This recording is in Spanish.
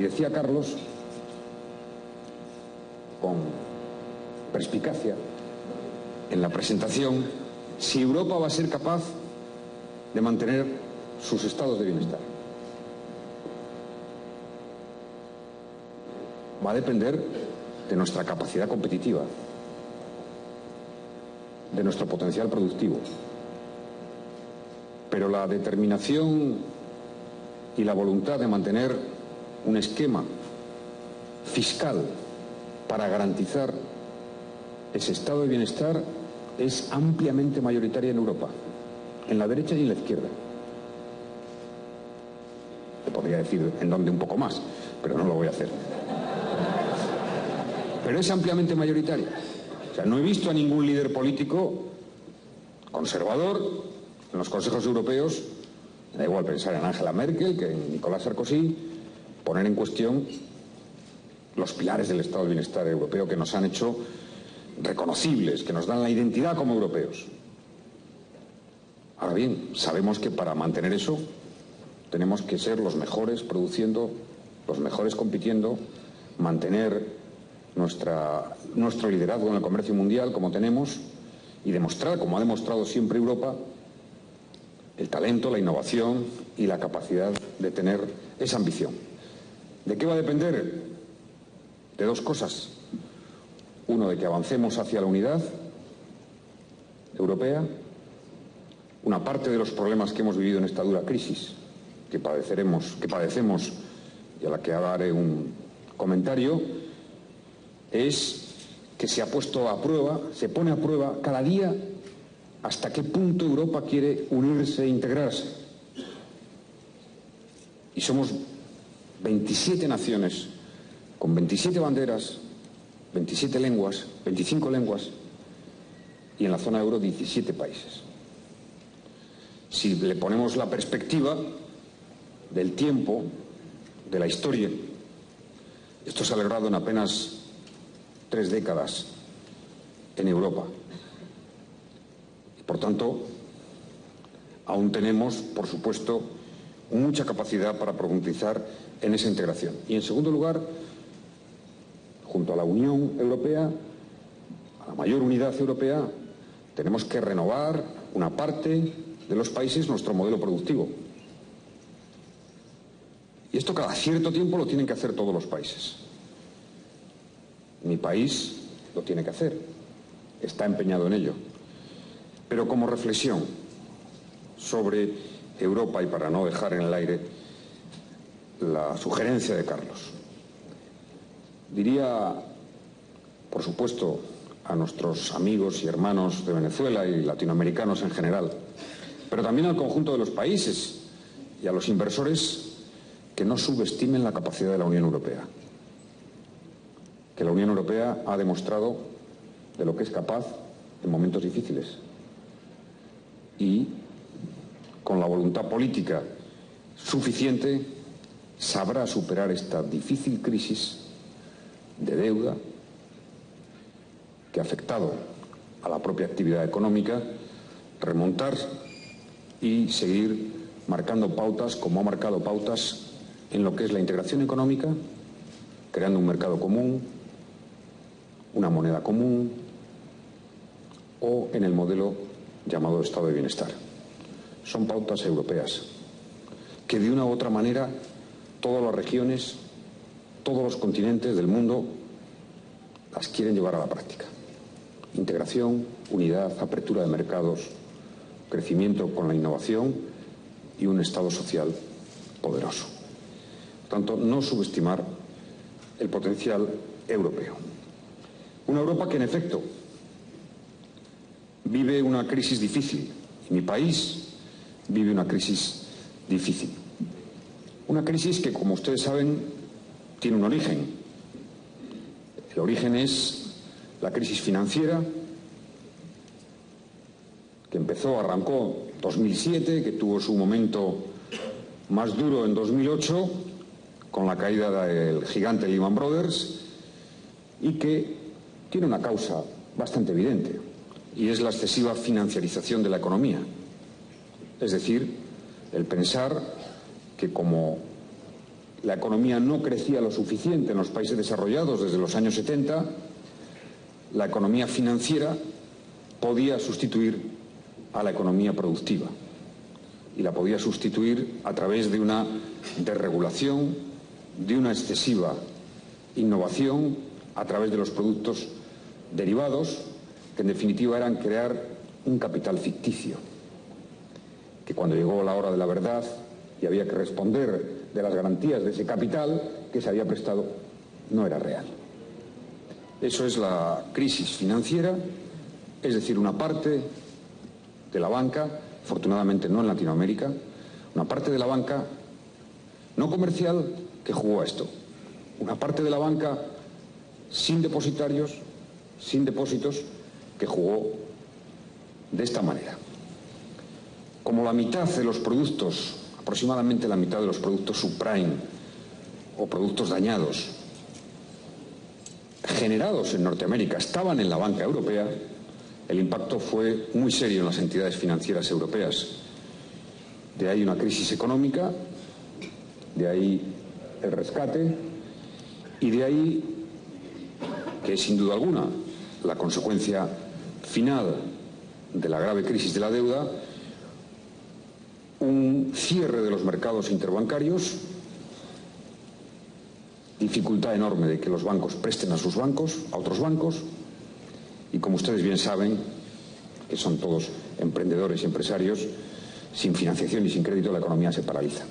Y decía Carlos, con perspicacia, en la presentación, si Europa va a ser capaz de mantener sus estados de bienestar. Va a depender de nuestra capacidad competitiva, de nuestro potencial productivo. Pero la determinación y la voluntad de mantener un esquema fiscal para garantizar ese estado de bienestar es ampliamente mayoritaria en Europa, en la derecha y en la izquierda. Te podría decir en dónde un poco más, pero no lo voy a hacer. Pero es ampliamente mayoritaria. O sea, no he visto a ningún líder político conservador en los consejos europeos, me da igual pensar en Angela Merkel que en Nicolas Sarkozy, poner en cuestión los pilares del estado de bienestar europeo que nos han hecho reconocibles, que nos dan la identidad como europeos. Ahora bien, sabemos que para mantener eso tenemos que ser los mejores produciendo, los mejores compitiendo, mantener nuestro liderazgo en el comercio mundial como tenemos y demostrar, como ha demostrado siempre Europa, el talento, la innovación y la capacidad de tener esa ambición. ¿De qué va a depender? De dos cosas. Uno, de que avancemos hacia la unidad europea. Una parte de los problemas que hemos vivido en esta dura crisis que padecemos y a la que ahora haré un comentario, es que se pone a prueba cada día hasta qué punto Europa quiere unirse e integrarse. Y somos 27 naciones con 27 banderas, 27 lenguas, 25 lenguas, y en la zona euro 17 países. Si le ponemos la perspectiva del tiempo, de la historia, esto se ha logrado en apenas 3 décadas en Europa. Y por tanto, aún tenemos, por supuesto, mucha capacidad para profundizar en esa integración. Y en segundo lugar, junto a la Unión Europea, a la mayor unidad europea, tenemos que renovar una parte de los países nuestro modelo productivo. Y esto cada cierto tiempo lo tienen que hacer todos los países. Mi país lo tiene que hacer, está empeñado en ello. Pero como reflexión sobre Europa, y para no dejar en el aire la sugerencia de Carlos, diría, por supuesto, a nuestros amigos y hermanos de Venezuela y latinoamericanos en general, pero también al conjunto de los países y a los inversores, que no subestimen la capacidad de la Unión Europea. Que la Unión Europea ha demostrado de lo que es capaz en momentos difíciles. Y con la voluntad política suficiente sabrá superar esta difícil crisis de deuda que ha afectado a la propia actividad económica, remontar y seguir marcando pautas, como ha marcado pautas en lo que es la integración económica, creando un mercado común, una moneda común, o en el modelo llamado Estado de Bienestar. Son pautas europeas que de una u otra manera todas las regiones, todos los continentes del mundo las quieren llevar a la práctica. Integración, unidad, apertura de mercados, crecimiento con la innovación y un Estado social poderoso. Por tanto, no subestimar el potencial europeo. Una Europa que, en efecto, vive una crisis difícil. Y mi país vive una crisis difícil. Una crisis que, como ustedes saben, tiene un origen. El origen es la crisis financiera, que arrancó en 2007, que tuvo su momento más duro en 2008, con la caída del gigante Lehman Brothers, y que tiene una causa bastante evidente, y es la excesiva financiarización de la economía. Es decir, el pensar que como la economía no crecía lo suficiente en los países desarrollados desde los años 70, la economía financiera podía sustituir a la economía productiva y la podía sustituir a través de una desregulación, de una excesiva innovación, a través de los productos derivados, que en definitiva eran crear un capital ficticio, que cuando llegó la hora de la verdad y había que responder de las garantías de ese capital que se había prestado, no era real. Eso es la crisis financiera, es decir, una parte de la banca, afortunadamente no en Latinoamérica, una parte de la banca no comercial que jugó a esto, una parte de la banca sin depositarios, sin depósitos, que jugó de esta manera. Como la mitad de los productos, aproximadamente la mitad de los productos subprime o productos dañados generados en Norteamérica estaban en la banca europea, el impacto fue muy serio en las entidades financieras europeas. De ahí una crisis económica, de ahí el rescate y de ahí, que es sin duda alguna la consecuencia final de la grave crisis de la deuda, un cierre de los mercados interbancarios, dificultad enorme de que los bancos presten a sus bancos, a otros bancos, y como ustedes bien saben, que son todos emprendedores y empresarios, sin financiación y sin crédito la economía se paraliza.